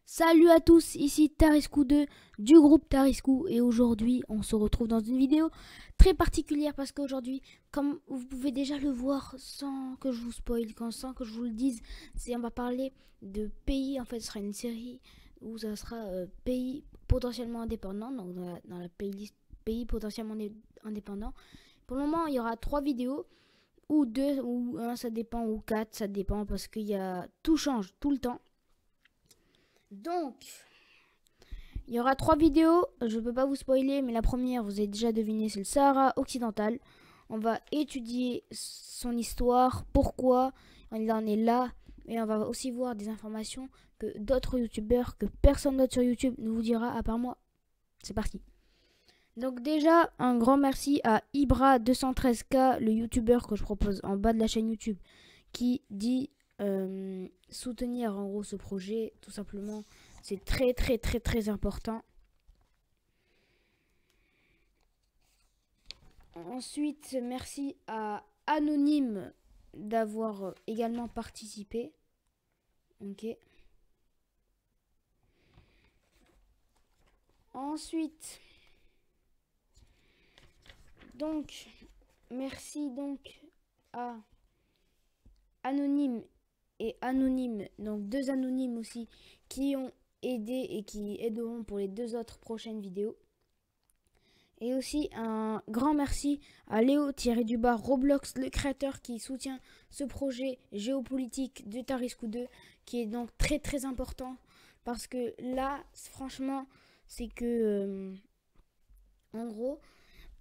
Salut à tous, ici Tariscou 2 du groupe Tariscou et aujourd'hui on se retrouve dans une vidéo très particulière parce qu'aujourd'hui, comme vous pouvez déjà le voir sans que je vous spoil, sans que je vous le dise, on va parler de pays, en fait ce sera une série où ça sera pays potentiellement indépendants, donc dans la playlist pays potentiellement indépendants. Pour le moment il y aura 3 vidéos, ou 2 ou un, ça dépend, ou 4, ça dépend parce qu'il y a tout change tout le temps. Donc, il y aura 3 vidéos, je ne peux pas vous spoiler, mais la première, vous avez déjà deviné, c'est le Sahara occidental. On va étudier son histoire, pourquoi il en est là, et on va aussi voir des informations que d'autres youtubeurs, que personne d'autre sur YouTube ne vous dira à part moi. C'est parti. Donc déjà, un grand merci à Ibra213K, le youtubeur que je propose en bas de la chaîne YouTube, qui dit soutenir en gros ce projet, tout simplement. C'est très important. Ensuite, merci à Anonyme d'avoir également participé. Ok. Ensuite, donc, merci donc à Anonyme et Anonyme, donc 2 anonymes aussi, qui ont aidé et qui aideront pour les 2 autres prochaines vidéos. Et aussi un grand merci à Léo-du-bas Roblox, le créateur qui soutient ce projet géopolitique de Tariscou 2, qui est donc très important. Parce que là, franchement, c'est que, en gros,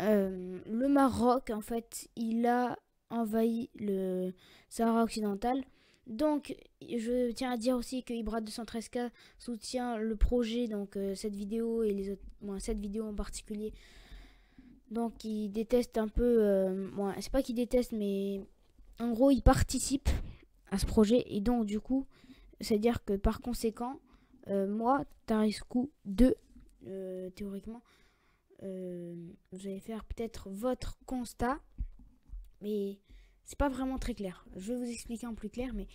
le Maroc, en fait, il a envahi le Sahara occidental. Donc, je tiens à dire aussi que Ibra213K soutient le projet, donc cette vidéo et les autres, cette vidéo en particulier. Donc il déteste un peu, c'est pas qu'il déteste, mais en gros il participe à ce projet. Et donc du coup, c'est-à-dire que par conséquent, moi, Tariscou 2, théoriquement, vous allez faire peut-être votre constat, mais c'est pas vraiment très clair. Je vais vous expliquer en plus clair, mais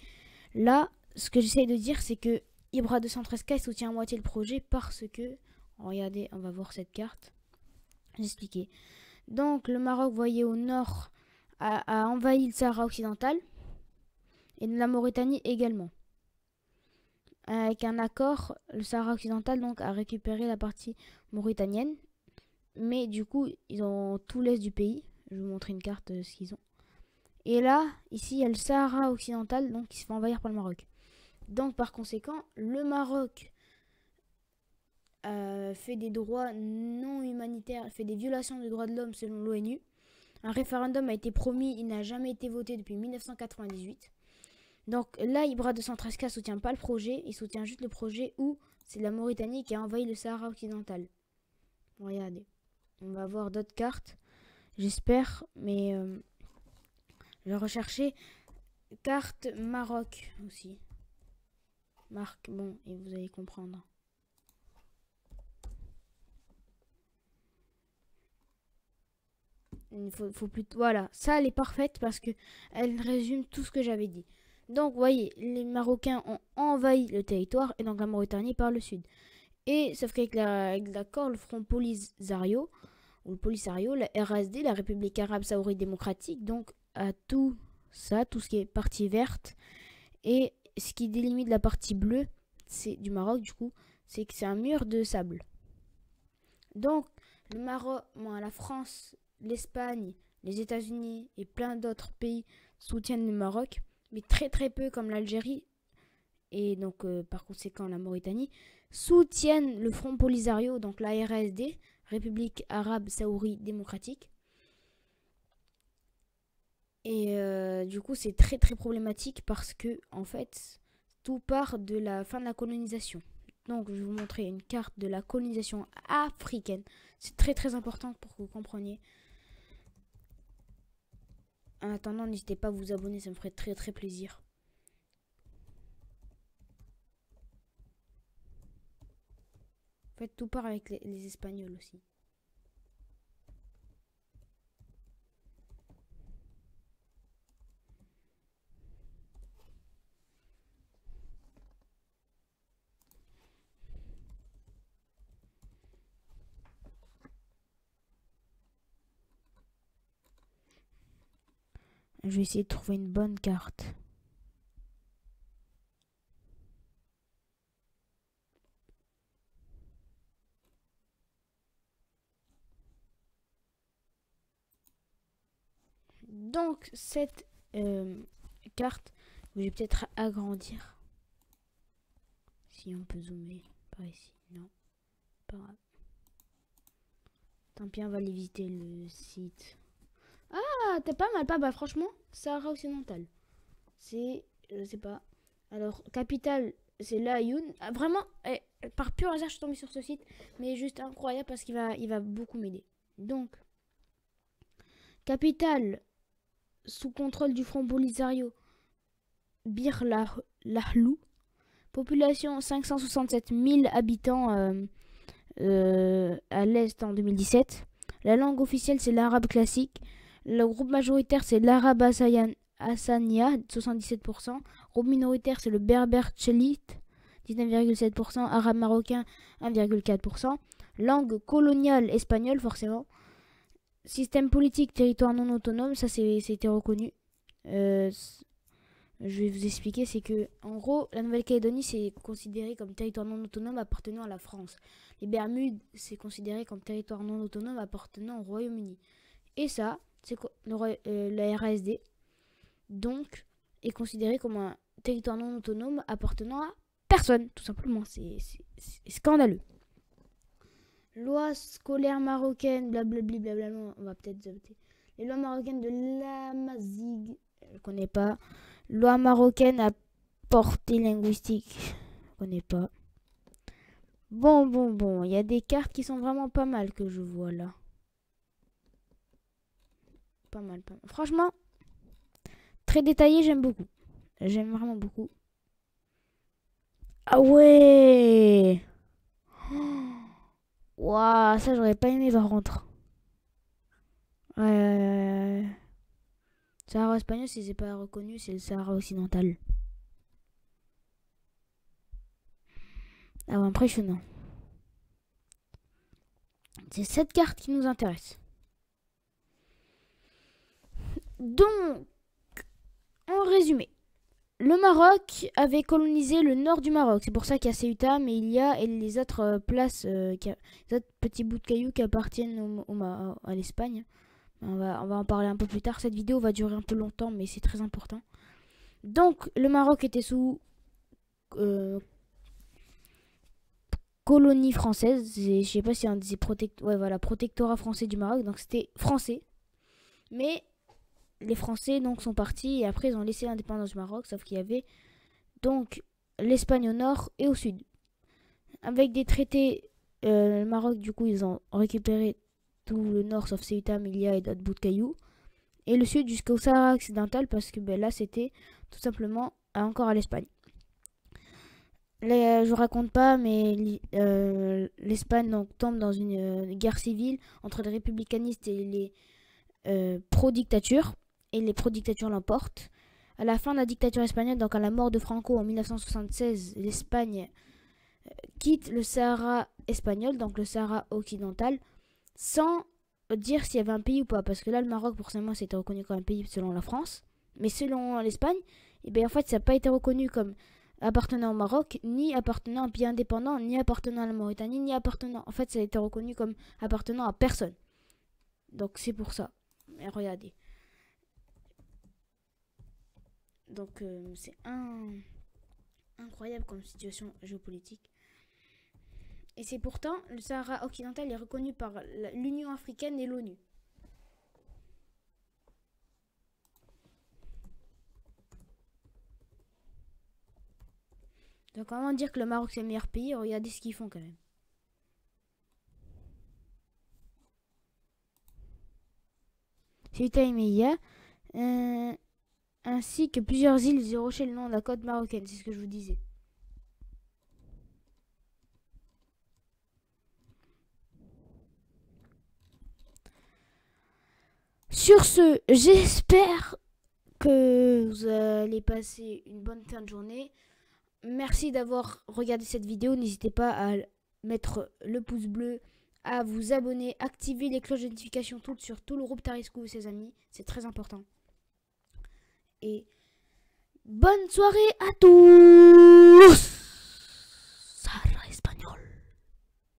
là, ce que j'essaye de dire, c'est que Ibra213K soutient à moitié le projet parce que, regardez, on va voir cette carte. J'expliquais. Donc le Maroc, vous voyez au nord, a envahi le Sahara occidental et la Mauritanie également. Avec un accord, le Sahara occidental donc a récupéré la partie mauritanienne, mais du coup ils ont tout l'est du pays. Je vais vous montrer une carte de ce qu'ils ont. Et là, ici il y a le Sahara occidental donc qui se fait envahir par le Maroc. Donc par conséquent, le Maroc fait des droits non humanitaires, fait des violations des droits de l'homme selon l'ONU. Un référendum a été promis, il n'a jamais été voté depuis 1998. Donc là, Ibra213K soutient pas le projet, il soutient juste le projet où c'est la Mauritanie qui a envahi le Sahara occidental. Regardez, on va voir d'autres cartes, j'espère, mais je vais rechercher carte Maroc aussi. Marque, bon, et vous allez comprendre. Il faut plus. Voilà, ça elle est parfaite parce que elle résume tout ce que j'avais dit. Donc, vous voyez, les Marocains ont envahi le territoire et donc la Mauritanie par le sud. Et sauf qu'avec l'accord, le Front Polisario, ou le Polisario, la RSD, la République arabe saoudite démocratique, donc à tout ça, tout ce qui est partie verte, et ce qui délimite la partie bleue, c'est du Maroc du coup, c'est que c'est un mur de sable. Donc, le Maroc, la France, l'Espagne, les États-Unis et plein d'autres pays soutiennent le Maroc, mais très peu comme l'Algérie et donc par conséquent la Mauritanie soutiennent le Front Polisario, donc la RSD, République arabe saoudite démocratique. Et du coup c'est très problématique parce que en fait tout part de la fin de la colonisation. Donc je vais vous montrer une carte de la colonisation africaine. C'est très important pour que vous compreniez. En attendant, n'hésitez pas à vous abonner, ça me ferait très plaisir. En fait, tout part avec les Espagnols aussi. Je vais essayer de trouver une bonne carte. Donc, cette carte, je vais peut-être agrandir. Si on peut zoomer par ici. Non, pas grave. Tant pis, on va aller visiter le site. Ah, t'es pas mal, pas mal, franchement. Sahara occidental. C'est, je sais pas. Alors, capitale, c'est Laayoune. Ah, vraiment, par pur hasard, je suis tombée sur ce site. Mais juste incroyable parce il va beaucoup m'aider. Donc, capitale, sous contrôle du Front Polisario, Bir Lahlou. Population 567 000 habitants à l'est en 2017. La langue officielle c'est l'arabe classique. Le groupe majoritaire c'est l'arabe hassania 77%. Groupe minoritaire c'est le berbère tchelite 19,7%. Arabe marocain 1,4%. Langue coloniale espagnole forcément. Système politique territoire non autonome, ça c'était reconnu. Je vais vous expliquer, c'est que en gros, la Nouvelle-Calédonie c'est considéré comme territoire non autonome appartenant à la France. Les Bermudes c'est considéré comme territoire non autonome appartenant au Royaume-Uni. Et ça, c'est la RASD, donc, est considéré comme un territoire non autonome appartenant à personne, tout simplement. C'est scandaleux. Loi scolaire marocaine, blablabla, blablabla, on va peut-être zapper. Les lois marocaines de l'Amazigh, je ne connais pas. Loi marocaine à portée linguistique, je ne connais pas. Bon, il y a des cartes qui sont vraiment pas mal que je vois là. Pas mal. Franchement, très détaillé, j'aime beaucoup. J'aime vraiment beaucoup. Ah ouais! Waouh, ça j'aurais pas aimé par contre. Sahara espagnol, si c'est pas reconnu, c'est le Sahara occidental. Ah ouais, impressionnant. C'est cette carte qui nous intéresse. Donc, en résumé, le Maroc avait colonisé le nord du Maroc. C'est pour ça qu'il y a Ceuta, mais il y a les autres places, les autres petits bouts de cailloux qui appartiennent à l'Espagne. On va en parler un peu plus tard. Cette vidéo va durer un peu longtemps, mais c'est très important. Donc, le Maroc était sous colonie française. Je sais pas si on disait protectorat français du Maroc. Donc, c'était français. Mais les Français donc sont partis et après ils ont laissé l'indépendance du Maroc, sauf qu'il y avait donc l'Espagne au nord et au sud. Avec des traités, le Maroc du coup ils ont récupéré tout le nord sauf Ceuta, Melilla et d'autres bouts de cailloux. Et le sud jusqu'au Sahara occidental parce que là c'était tout simplement encore à l'Espagne. Je vous raconte pas, mais l'Espagne donc tombe dans une guerre civile entre les républicanistes et les pro-dictatures. Et les pro-dictatures l'emportent. À la fin de la dictature espagnole, donc à la mort de Franco en 1976, l'Espagne quitte le Sahara espagnol, donc le Sahara occidental, sans dire s'il y avait un pays ou pas. Parce que là, le Maroc, forcément, c'était reconnu comme un pays selon la France. Mais selon l'Espagne, et bien, en fait, ça n'a pas été reconnu comme appartenant au Maroc, ni appartenant à un pays indépendant, ni appartenant à la Mauritanie, ni appartenant... En fait, ça a été reconnu comme appartenant à personne. Donc, c'est pour ça. Et regardez. Donc c'est incroyable comme situation géopolitique. Et c'est pourtant, le Sahara occidental est reconnu par l'Union africaine et l'ONU. Donc comment dire que le Maroc c'est le meilleur pays? Regardez ce qu'ils font quand même. Ceuta et Melilla. Ainsi que plusieurs îles et rochers le long de la côte marocaine, c'est ce que je vous disais. Sur ce, j'espère que vous allez passer une bonne fin de journée. Merci d'avoir regardé cette vidéo. N'hésitez pas à mettre le pouce bleu, à vous abonner, activer les cloches de notification toutes sur tout le groupe Tariscou et ses amis. C'est très important. et bonne soirée à tous.